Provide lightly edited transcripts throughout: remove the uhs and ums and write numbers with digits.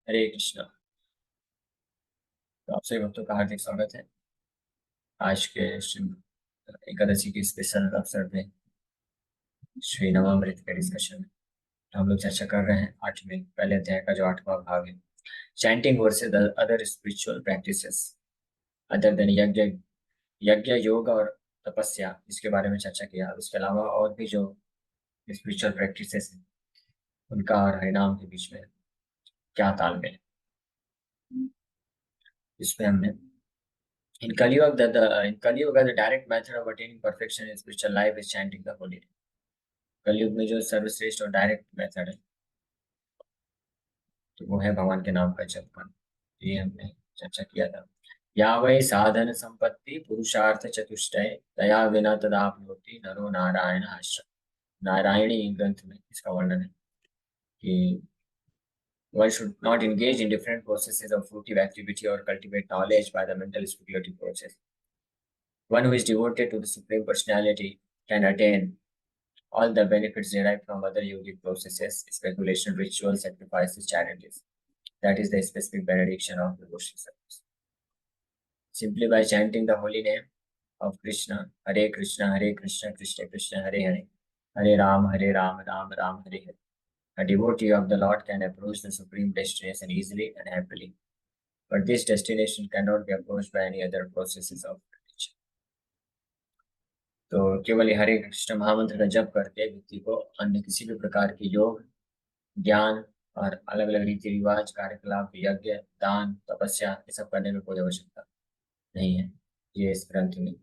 हरे कृष्णा। तो आप सभी भक्तों का हार्दिक स्वागत है आज के श्री एकादशी के स्पेशल अवसर पे श्री नवम्रत के डिस्कशन में। हम लोग चर्चा कर रहे हैं आठवें पहले अध्याय का जो आठवां भाग है, chanting versus other spiritual practices other than यज्ञ यज्ञ योग और तपस्या, इसके बारे में चर्चा किया। उसके अलावा और भी जो स्पिरिचुअल प्रैक्टिसेस हैं उनका और हरिनाम के बीच में क्या तालमेल है, इसमें हमने in direct method of attaining perfection in spiritual life is chanting the holy name। कलयुग में जो सर्वश्रेष्ठ और डायरेक्ट मेथड है तो वो है भगवान के नाम का जप करना। ये हमने चर्चा किया था। या वै साधन संपत्ति पुरुषार्थ चतुष्टय दया विना तदाप्नोति नरो नारायण आश्रय। नारायणी ग्रंथ में इसका वर्णन है कि one should not engage in different processes of fruitive activity or cultivate knowledge by the mental speculative process. One who is devoted to the Supreme Personality can attain all the benefits derived from other yogic processes, speculation, rituals, sacrifices, charities. That is the specific benediction of devotional service. Simply by chanting the holy name of Krishna, Hare Krishna, Krishna Krishna, Hare Hare, Hare Ram, Ram Ram, Hare Hare. A devotee of the Lord can approach the supreme destination easily and happily, but this destination cannot be approached by any other processes of religion. तो केवल हरे कृष्ण महामंत्र का जप करके व्यक्ति को अन्य किसी भी प्रकार के योग, ज्ञान और अलग अलग रीति रिवाज, कार्यकलाप, यज्ञ, दान, तपस्या ये सब करने में कोई आवश्यकता नहीं है। ये इस ग्रंथ में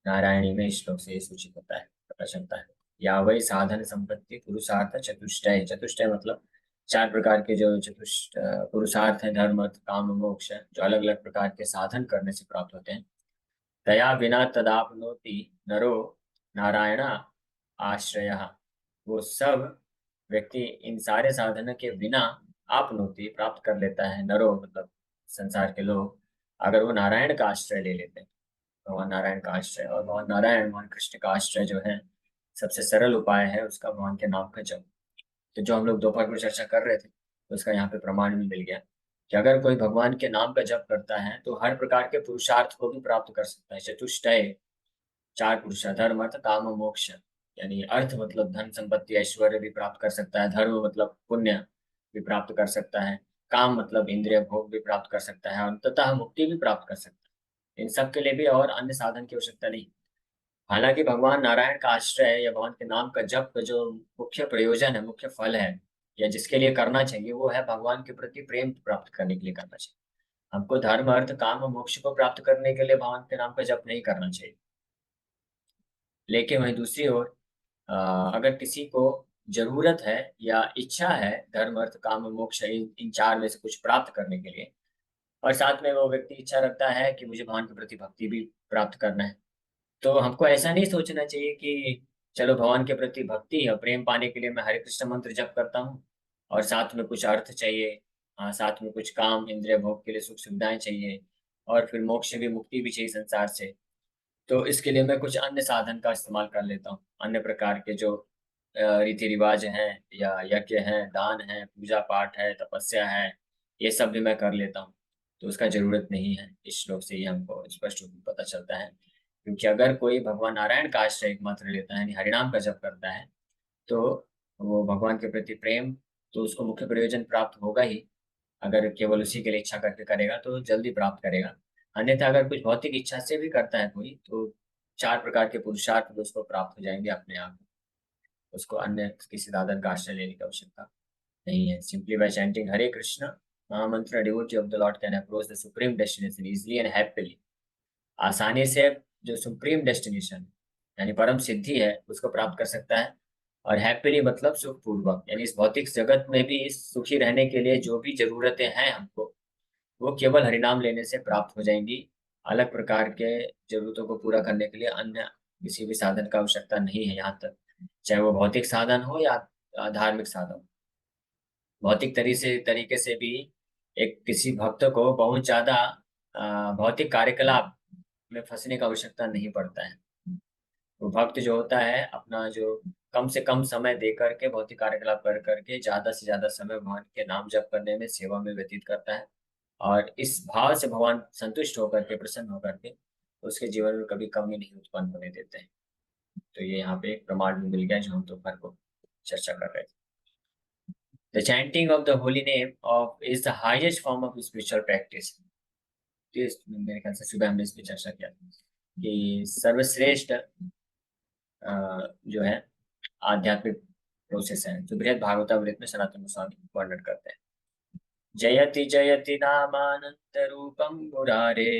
नारायणी में श्लोक से सूचित होता है, पता चलता है। या वही साधन संपत्ति पुरुषार्थ चतुष्टय, चतुष्टय मतलब चार प्रकार के जो पुरुषार्थ है, धर्म अर्थ काम मोक्ष, जो अलग अलग प्रकार के साधन करने से प्राप्त होते हैं। दया विना तदाप्नोति नरो नारायण आश्रय। वो सब व्यक्ति इन सारे साधनों के बिना आपनोति प्राप्त कर लेता है। नरो मतलब संसार के लोग, अगर वो नारायण का आश्रय ले लेते हैं, भगवान नारायण का आश्रय। और भगवान नारायण भगवान कृष्ण का आश्रय जो है सबसे सरल उपाय है उसका भगवान के नाम का जप। तो जो हम लोग दोपहर में चर्चा कर रहे थे तो उसका यहाँ पे प्रमाण भी मिल गया कि अगर कोई भगवान के नाम का जप करता है तो हर प्रकार के पुरुषार्थ को भी प्राप्त कर सकता है। चतुष्टय चार पुरुषार्थ, धर्म अर्थ काम मोक्ष, यानी अर्थ मतलब धन संपत्ति ऐश्वर्य भी प्राप्त कर सकता है, धर्म मतलब पुण्य भी प्राप्त कर सकता है, काम मतलब इंद्रिय भोग भी प्राप्त कर सकता है, और अंततः मुक्ति भी प्राप्त कर सकता है। इन सब के लिए भी और अन्य साधन की आवश्यकता नहीं। हालांकि भगवान नारायण का आश्रय या भगवान के नाम का जप का जो मुख्य प्रयोजन है, मुख्य फल है, या जिसके लिए करना चाहिए, वो है भगवान के प्रति प्रेम प्राप्त करने के लिए करना चाहिए। हमको धर्म अर्थ काम और मोक्ष को प्राप्त करने के लिए भगवान के नाम का जप नहीं करना चाहिए। लेकिन वहीं दूसरी ओर अगर किसी को जरूरत है या इच्छा है धर्म अर्थ काम और मोक्ष इन चार में से कुछ प्राप्त करने के लिए, और साथ में वो व्यक्ति इच्छा रखता है कि मुझे भगवान के प्रति भक्ति भी प्राप्त करना है, तो हमको ऐसा नहीं सोचना चाहिए कि चलो भगवान के प्रति भक्ति और प्रेम पाने के लिए मैं हरे कृष्ण मंत्र जप करता हूँ और साथ में कुछ अर्थ चाहिए, साथ में कुछ काम इंद्रिय भोग के लिए सुख सुविधाएं चाहिए, और फिर मोक्ष भी मुक्ति भी चाहिए संसार से, तो इसके लिए मैं कुछ अन्य साधन का इस्तेमाल कर लेता हूँ। अन्य प्रकार के जो रीति रिवाज हैं या यज्ञ हैं, दान है, पूजा पाठ है, तपस्या है, ये सब भी मैं कर लेता हूँ। तो उसका जरूरत नहीं है। इस श्लोक से ही हमको स्पष्ट रूप में पता चलता है, क्योंकि अगर कोई भगवान नारायण का आश्रय एकमात्र लेता है, यानी हरिनाम का जप करता है, तो वो भगवान के प्रति प्रेम, तो उसको मुख्य प्रयोजन प्राप्त होगा ही। अगर केवल उसी के लिए इच्छा करके करेगा तो जल्दी प्राप्त करेगा। अन्यथा अगर कुछ भौतिक इच्छा से भी करता है कोई, तो चार प्रकार के पुरुषार्थ भी उसको प्राप्त हो जाएंगे अपने आप। उसको अन्य किसी साधन का आश्रय लेने की आवश्यकता नहीं है। सिंपली बाय चैंटिंग हरे कृष्ण महामंत्र, devotee of the Lord can approach the supreme destination easily and happily. आसानी से जो सुप्रीम डेस्टिनेशन यानी परम सिद्धि है उसको प्राप्त कर सकता है। और हैप्पीली मतलब सुखपूर्वक, यानी इस भौतिक जगत में भी सुखी रहने के लिए जो भी जरूरतें हैं हमको, वो केवल हरिनाम लेने से प्राप्त हो जाएंगी। अलग प्रकार के जरूरतों को पूरा करने के लिए अन्य किसी भी साधन का आवश्यकता नहीं है यहाँ तक, चाहे वो भौतिक साधन हो या धार्मिक साधन। भौतिक तरीके से भी एक किसी भक्त को बहुत ज्यादा भौतिक कार्यकलाप में फंसने का आवश्यकता नहीं पड़ता है। वो भक्त जो होता है अपना जो कम से कम समय दे करके, भौतिक कार्यकलाप कर करके ज्यादा से ज्यादा समय भगवान के नाम जप करने में, सेवा में व्यतीत करता है। और इस भाव से भगवान संतुष्ट होकर के, प्रसन्न होकर के, उसके जीवन में कभी कमी नहीं उत्पन्न होने देते हैं। तो ये यहाँ पे एक प्रमाण भी मिल गया जो हम दोपहर को चर्चा कर रहे थे। The chanting of the holy name of is the highest form of spiritual practice. इस मेरे ख्याल से सुबह हमने इस पे चर्चा किया था कि सर्वश्रेष्ठ जो है आध्यात्मिक प्रोसेस है, जो बृहद भागवतामृत में सनातन गोस्वामी वर्णन करते हैं। जयति जयति नामानंत रूपम मुरारे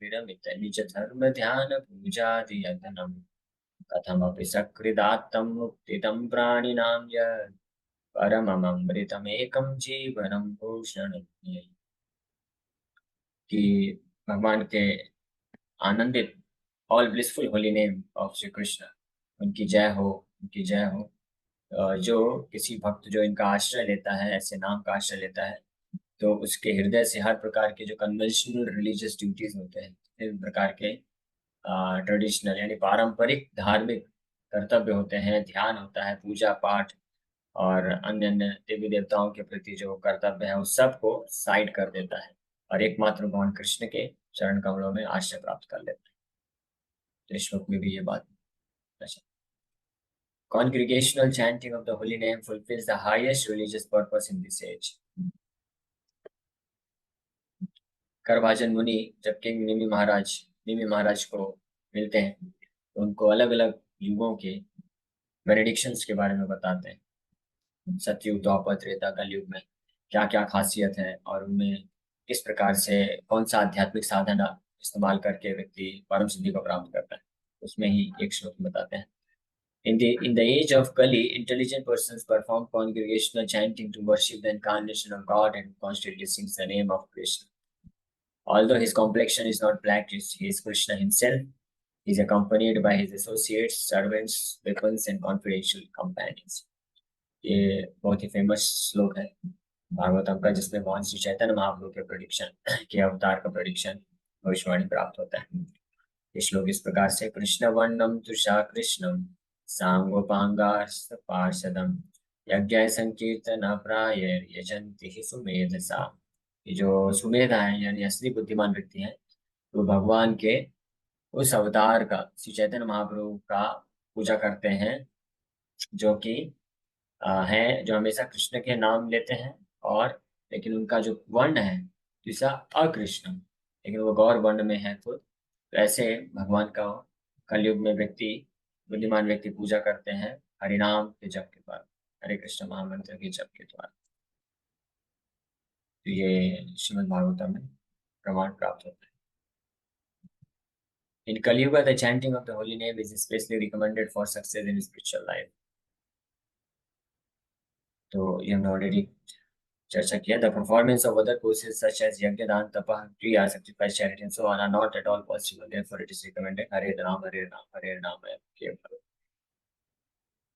विरमित निज धर्म ध्यान पूजादि यतनम कथमपि सकृदात्तम मुक्तिदं प्राणिनां यत् परममृतमेकं जीवनं भूषण। कि भगवान के आनंदित all blissful holy name of Shri Krishna, उनकी जय हो, उनकी जय हो। जो किसी भक्त जो इनका आश्रय लेता है, ऐसे नाम का आश्रय लेता है, तो उसके हृदय से हर प्रकार के जो कन्वेंशनल रिलीजियस ड्यूटीज होते हैं, विभिन्न प्रकार के ट्रेडिशनल यानी पारंपरिक धार्मिक कर्तव्य होते हैं, ध्यान होता है, पूजा पाठ और अन्य अन्य देवी देवताओं के प्रति जो कर्तव्य है, उस सब को साइड कर देता है और एकमात्र भगवान कृष्ण के चरण कमलों में आश्रय प्राप्त कर लेता है। तो इस श्लोक में भी ये बात। अच्छा, congregational chanting of the holy name fulfills the highest religious purpose in this age. करभाजन मुनि जब किंग निमि महाराज को मिलते हैं, तो उनको अलग अलग युगों के बेनेडिक्शंस के बारे में बताते हैं। सतयुग, द्वापर, त्रेता, कलयुग में क्या क्या खासियत है और उनमें किस प्रकार से कौन सा आध्यात्मिक साधन इस्तेमाल करके व्यक्ति परम सिद्धि को प्राप्त करता है, उसमें ही एक श्लोक में बताते हैं। In the age of Kali, intelligent persons perform congregational chanting to worship the incarnation of God and constantly sings the name of Krishna. Although his complexion is not black, he is Krishna himself. He is accompanied by his associates, servants, weapons, and confidential companions. ये बहुत ही famous श्लोक है भागवतम का, जिसमें भगवान श्री चैतन्य महाप्रभु के prediction के अवतार का प्रेडिक्शन भविष्यवाणी प्राप्त होता है। ये श्लोक इस प्रकार से, कृष्ण वर्णम तुषा कृष्णम सांगोपांगास्त पार्षदम यज्ञ संकीर्तन प्राय यजंति ही सुमेधसा। ये जो सुमेधा है यानी असली बुद्धिमान व्यक्ति है, वो भगवान के उस अवतार का, श्री चैतन्य महाप्रभु का पूजा करते हैं, जो कि हैं, जो हमेशा कृष्ण के नाम लेते हैं, और लेकिन उनका जो वर्ण है दूसरा अकृष्ण, लेकिन वो गौर वर्ण में है खुद। तो ऐसे भगवान का कलयुग में व्यक्ति, बुद्धिमान व्यक्ति पूजा करते हैं हरिनाम के जप के द्वारा, हरे कृष्ण महामंत्र के जप के द्वारा। तो ये श्रीमद् भागवतम में प्रमाण प्राप्त होता है। In Kali Yuga, the chanting of the holy name is especially recommended for success in spiritual life. तो ये हमने ऑलरेडी चर्चा किया। The performance of other courses such as yajna, दान, तपः, क्रिया, sacrifice, charity and so on are not at all possible. Therefore, it is recommended Hare Ram, Hare Ram, Hare Ram, Keval.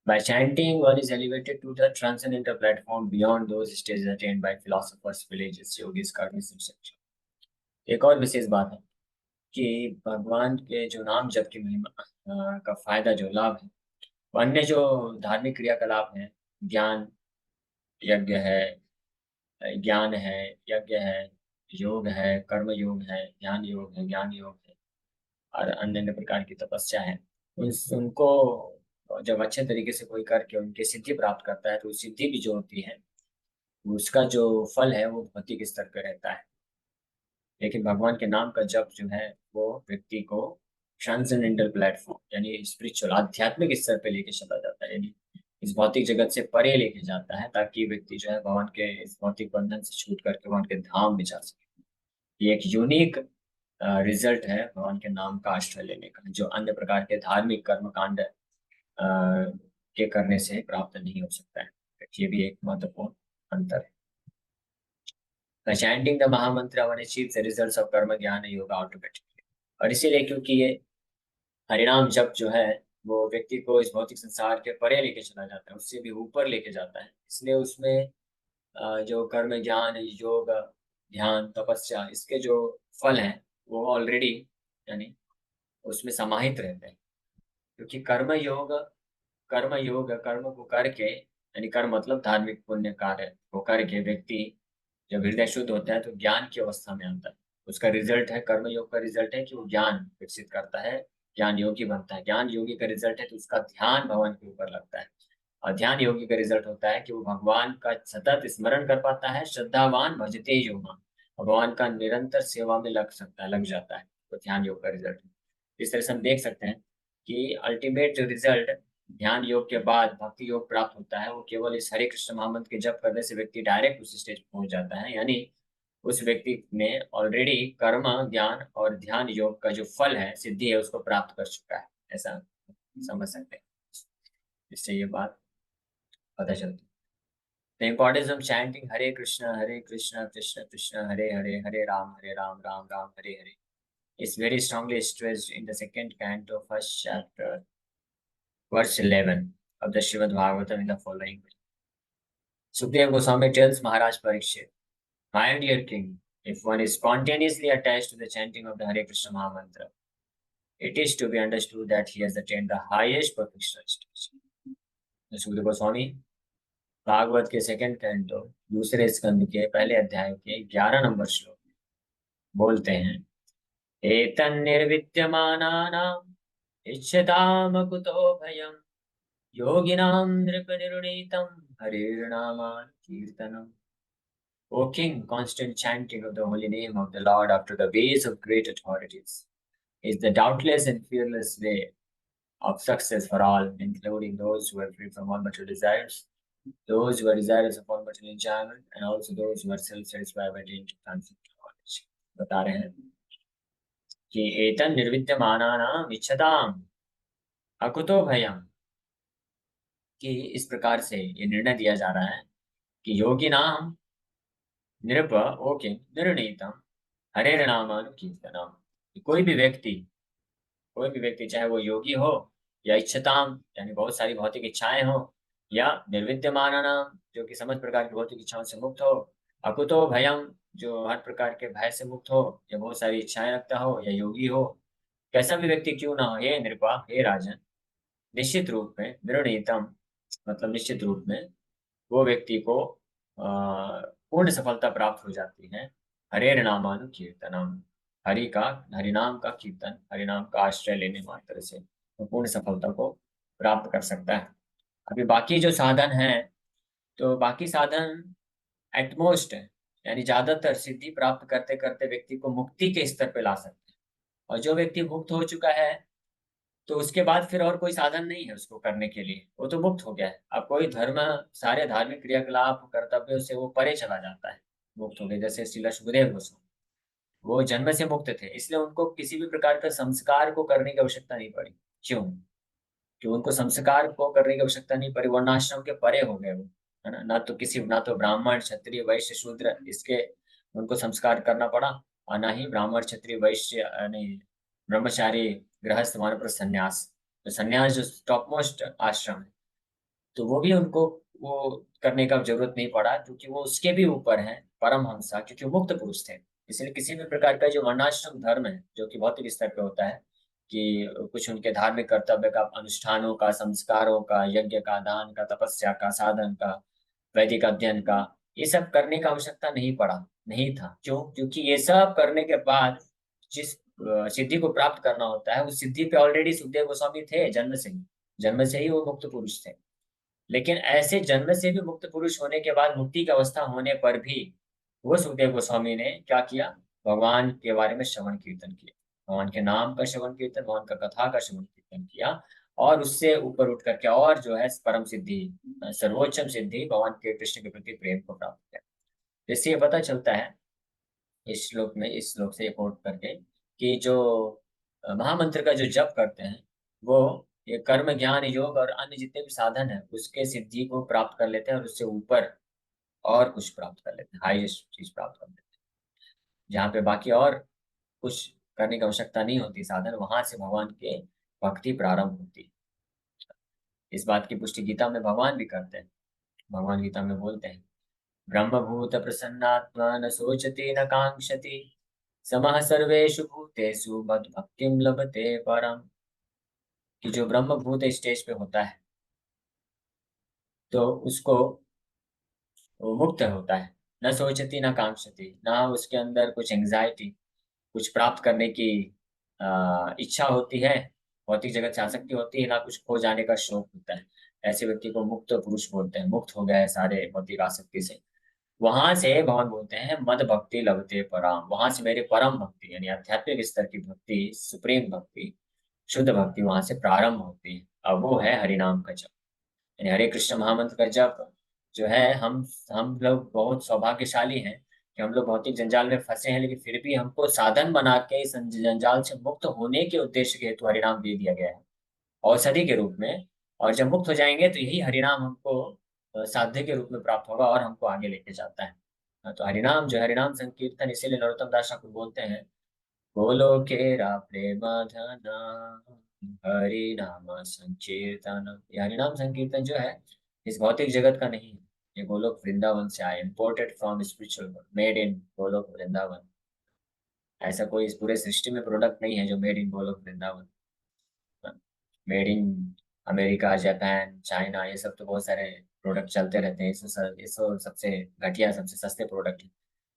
By chanting, one is elevated to the transcendental platform beyond those stages attained by philosophers, villages, yogis, karmis, etc. एक और विशेष बात है कि भगवान के जो नाम जप की महिमा का फायदा, जो लाभ है, अन्य जो धार्मिक क्रियाकलाप है, ज्ञान यज्ञ है, ज्ञान है, यज्ञ है, योग है, कर्म योग है, ध्यान योग है, ज्ञान योग है, और अन्य अन्य प्रकार की तपस्या है, उनको जब अच्छे तरीके से कोई करके उनकी सिद्धि प्राप्त करता है, तो सिद्धि भी जो होती है, उसका जो फल है वो भौतिक स्तर पर रहता है। लेकिन भगवान के नाम का जप जो है, वो व्यक्ति को ट्रांसेंडेंटल प्लेटफॉर्म यानी स्पिरिचुअल आध्यात्मिक स्तर पे लेके चला जाता है, यानी इस भौतिक जगत से परे लेके जाता है, ताकि व्यक्ति जो है भगवान के इस भौतिक बंधन से छूट करके भगवान के धाम में जा सके। ये एक यूनिक रिजल्ट है भगवान के नाम का आश्रय लेने का, जो अन्य प्रकार के धार्मिक कर्म कांड के करने से प्राप्त नहीं हो सकता है। ये भी एक महत्वपूर्ण अंतर है। By chanting the Mahamantra, one achieves the results of कर्म ज्ञान योगा ऑटोमेटिकली। और इसीलिए क्योंकि ये हरिनाम जप जो है, वो व्यक्ति को इस भौतिक संसार के परे लेके चला जाता है, उससे भी ऊपर लेके जाता है। इसलिए उसमें जो कर्म ज्ञान योग ध्यान तपस्या, इसके जो फल हैं वो ऑलरेडी यानी उसमें समाहित रहते हैं। क्योंकि कर्म योग कर्म योग, कर्म को करके, यानी कर्म मतलब धार्मिक पुण्य कार्य को करके व्यक्ति जब हृदय शुद्ध होता है तो ज्ञान की अवस्था में आता है। उसका रिजल्ट है, कर्म योग का रिजल्ट है कि वो ज्ञान विकसित करता है, ज्ञान योगी बनता है। ज्ञान योगी का रिजल्ट है तो उसका ध्यान भगवान के ऊपर लगता है। और ध्यान योगी का रिजल्ट होता है कि वो भगवान का सतत स्मरण कर पाता है। श्रद्धावान भजते यो मां, भगवान का निरंतर सेवा में लग सकता है, लग जाता है। तो ध्यान योग का रिजल्ट इस तरह से हम देख सकते हैं कि अल्टीमेट जो रिजल्ट ध्यान योग के बाद भक्ति योग प्राप्त होता है, वो केवल इस हरे कृष्ण महामंत्र के जप करने से व्यक्ति डायरेक्ट उस स्टेज पर पहुंच जाता है। यानी उस व्यक्ति ने ऑलरेडी कर्म, ज्ञान और ध्यान योग का जो फल है, सिद्धि है, उसको प्राप्त कर चुका है। ऐसा समझ सकते हैं, इससे ये बात पता चलती है। The importance of chanting Hare Krishna, Krishna Krishna, Hare Hare, Hare Ram, Ram Ram, Hare Hare is very strongly stressed in the second canto, first chapter, verse 11 of the Srimad Bhagavatam in the following way. Sukadeva Goswami tells Maharaj Parikshit, my dear king, if one is spontaneously attached to the chanting of the Hare Krishna Mahamantra, it is to be understood that he has attained the highest perfectional stage. Sukhdev Goswami Bhagavat के second canto दूसरे स्कंद के पहले अध्याय के 11 number श्लोक में बोलते हैं, एतन्निर्विद्यमानानाम् इच्छताम कुतो भयम् योगिनां नृपनिर्णीतं हरेर्नामान् कीर्तनम्. O king, constant chanting of the holy name of the Lord after the ways of great authorities is the doubtless and fearless way of success for all, including those who are free from all material desires, those who are desirous of all material enjoyment, and also those who are self-satisfied by attained concept knowledge. बता रहे हैं कि एतन निर्विद्यमानानाम इच्छताम अकुतो भयम, कि इस प्रकार से ये निर्णय दिया जा रहा है कि योगी नाम नृप ओके निर्णीतम हरे नामानुकीर्तनम, कोई भी व्यक्ति चाहे वो योगी हो या इच्छताम यानी बहुत सारी भौतिक इच्छाएं हो, या निर्विद्यमानानाम जो कि समस्त प्रकार की भौतिक इच्छाओं से मुक्त हो, अकुतो भयम जो हर प्रकार के भय से मुक्त हो, या बहुत सारी इच्छाएं रखता हो, या योगी हो, कैसा भी व्यक्ति क्यों ना हो, हे नृपा, हे राजन, निश्चित रूप में निर्णीतम मतलब निश्चित रूप में वो व्यक्ति को पूर्ण सफलता प्राप्त हो जाती है। हरे नामानु कीर्तनम, हरिनाम का कीर्तन, हरिनाम का आश्रय लेने मात्र से वो पूर्ण सफलता को प्राप्त कर सकता है। अभी बाकी जो साधन है, तो बाकी साधन एटमोस्ट है, यानी ज्यादातर सिद्धि प्राप्त करते करते व्यक्ति को मुक्ति के स्तर पे ला सकते हैं। और जो व्यक्ति मुक्त हो चुका है तो उसके बाद फिर और कोई साधन नहीं है उसको करने के लिए, वो तो मुक्त हो गया है। अब कोई धर्म, सारे धार्मिक क्रियाकलाप कर्तव्यों से वो परे चला जाता है, मुक्त हो गए। जैसे श्रील सुखदेव गोस्वामी, वो जन्म से मुक्त थे, इसलिए उनको किसी भी प्रकार का संस्कार को करने की आवश्यकता नहीं पड़ी। क्यों? कि उनको संस्कार को करने की आवश्यकता नहीं पड़ी, वर्णाश्रम के परे हो गए वो, है ना। ना तो ब्राह्मण क्षत्रिय वैश्य शूद्र इसके उनको संस्कार करना पड़ा, और ना ही ब्राह्मण क्षत्रिय वैश्य नहीं ब्रह्मचारी गृहस्थ वानप्रस्थ संन्यास। तो संन्यास जो टॉप मोस्ट आश्रम है, तो वो भी उनको वो करने का जरूरत नहीं पड़ा, क्योंकि वो उसके भी ऊपर है परमहंसा, क्योंकि वो मुक्त पुरुष थे। इसलिए किसी भी प्रकार का जो वर्णाश्रम धर्म है जो कि भौतिक स्तर पे होता है, कि कुछ उनके धार्मिक कर्तव्य का, अनुष्ठानों का, संस्कारों का, यज्ञ का, दान का, तपस्या का, साधन का, वैदिक अध्ययन का, ये सब करने का आवश्यकता नहीं था। क्यों? क्योंकि ये सब करने के बाद जिस सिद्धि को प्राप्त करना होता है, उस सिद्धि पे ऑलरेडी सुखदेव गोस्वामी थे जन्म से ही वो मुक्त पुरुष थे। लेकिन ऐसे जन्म से भी मुक्त पुरुष होने के बाद, मुक्ति की अवस्था होने पर भी, वो सुखदेव गोस्वामी ने क्या किया? भगवान के बारे में श्रवण कीर्तन किया, भगवान के नाम का श्रवण कीर्तन, भगवान का कथा का श्रवण कीर्तन किया, और उससे ऊपर उठ करके और जो है परम सिद्धि, सर्वोच्चम सिद्धि भगवान के कृष्ण के प्रति प्रेम को प्राप्त किया। इससे ये पता चलता है इस श्लोक से कोट करके, कि जो महामंत्र का जो जप करते हैं, वो ये कर्म ज्ञान योग और अन्य जितने भी साधन है उसके सिद्धि को प्राप्त कर लेते हैं, और उससे ऊपर और कुछ प्राप्त कर लेते हैं, हाईएस्ट चीज प्राप्त कर लेते हैं। जहाँ पे बाकी और कुछ करने की आवश्यकता नहीं होती साधन, वहां से भगवान के भक्ति प्रारंभ होती है। इस बात की पुष्टि गीता में भगवान भी करते हैं। भगवान गीता में बोलते हैं, ब्रह्मभूत प्रसन्नात्मा न सोचति न कांक्षति समः सर्वेषु भूतेषु मद्भक्तिं लभते परम, कि जो ब्रह्मभूत स्टेज पे होता है, तो उसको वो मुक्त होता है। न सोचती न कांक्षती, ना उसके अंदर कुछ एंग्जाइटी, कुछ प्राप्त करने की इच्छा होती है, भौतिक जगत से आसक्ति होती है, ना कुछ खो जाने का शौक होता है। ऐसे व्यक्ति को मुक्त पुरुष बोलते हैं, मुक्त हो गया है सारे भौतिक आसक्ति से। वहां से भगवान बोलते हैं मद भक्ति लभते पराम, वहां से मेरे परम भक्ति यानी आध्यात्मिक स्तर की भक्ति, सुप्रीम भक्ति, शुद्ध भक्ति वहां से प्रारंभ होती है। अब वो है हरिनाम का जप, यानी हरे कृष्ण महामंत्र का जप जो है। हम लोग बहुत सौभाग्यशाली हैं कि हम लोग भौतिक जंजाल में फंसे हैं, लेकिन फिर भी हमको साधन बना के इस जंजाल से मुक्त होने के उद्देश्य के हेतु हरिनाम दे दिया गया है, औषधि के रूप में। और जब मुक्त हो जाएंगे तो यही हरिनाम हमको साध्य के रूप में प्राप्त होगा और हमको आगे लेके जाता है। तो हरिनाम जो है, हरिनाम संकीर्तन, इसीलिए नरोत्तम दास ठाकुर बोलते हैं, बोलो केरा प्रेम धन हरि नाम संकीर्तन। ये हरि नाम संकीर्तन जो है इस भौतिक जगत का नहीं है, ये गोलोक वृंदावन से आए, imported from spiritual, made in Golok Vrindavan. ऐसा कोई इस पूरे सृष्टि में प्रोडक्ट नहीं है जो made in Golok Vrindavan. Made in America, Japan, China, ये सब तो बहुत सारे प्रोडक्ट चलते रहते हैं, ये सब सबसे घटिया, सबसे सस्ते प्रोडक्ट है।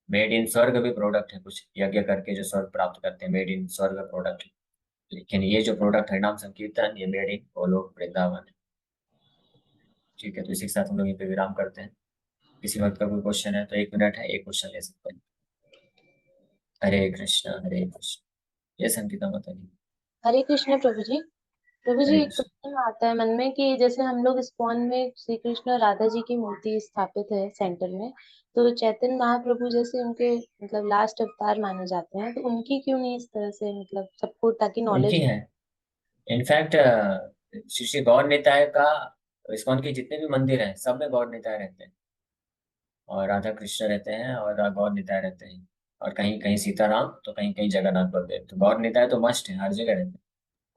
मेड इन स्वर्ग भी प्रोडक्ट है, कुछ यज्ञ करके जो स्वर्ग प्राप्त करते हैं, मेड इन स्वर्ग प्रोडक्ट। लेकिन ये जो प्रोडक्ट हरिनाम संकीर्तन, ये मेड इन गोलोक वृंदावन है। ठीक है, तो इसी के साथ हम लोग यहीं पे विराम करते हैं। किसी वक्त का कोई क्वेश्चन है तो 1 मिनट है, एक क्वेश्चन ले सकते हैं। हरे कृष्णा हरे कृष्णा। ये संगीता माता जी। हरे कृष्ण प्रभु जी। प्रभु जी, हरे एक कृष्ण। प्रश्न आता है मन में कि जैसे हम लोग इस्कॉन में श्री कृष्ण और राधा जी की मूर्ति स्थापित है सेंटर में, तो चैतन्य महाप्रभु जैसे उनके मतलब लास्ट अवतार माने जाते हैं, तो उनकी क्यों नहीं इस तरह से मतलब सबको ताकि उनकी नॉलेज। है, इनफैक्ट श्री श्री गौर निताय का, इस्कॉन के जितने भी मंदिर हैं सब में गौर निताय रहते हैं, और राधा कृष्ण रहते हैं, और गौर निताय रहते हैं। और कहीं कहीं सीताराम, तो कहीं कहीं जगन्नाथ बलदेव, तो गौर निताय तो मस्ट है, हर जगह रहते हैं।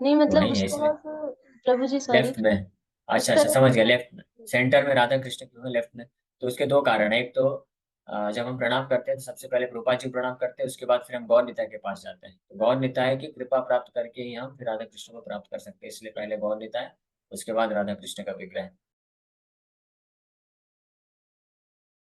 नहीं तो मतलब वही उस है तरह इसलिए। से, प्रभु जी सॉरी, लेफ्ट में। उस अच्छा अच्छा, तरह समझ गया, से। लेफ्ट में। सेंटर में राधा कृष्ण क्यों है लेफ्ट में? तो उसके दो कारण है। एक तो जब हम प्रणाम करते हैं तो सबसे पहले प्रभुपाद जी को प्रणाम करते हैं, उसके बाद फिर हम गौर निताय के पास जाते हैं। तो गौर निताय की कृपा प्राप्त करके ही हम फिर राधा कृष्ण को प्राप्त कर सकते हैं, इसलिए पहले गौर निताय, उसके बाद राधा कृष्ण का विग्रह।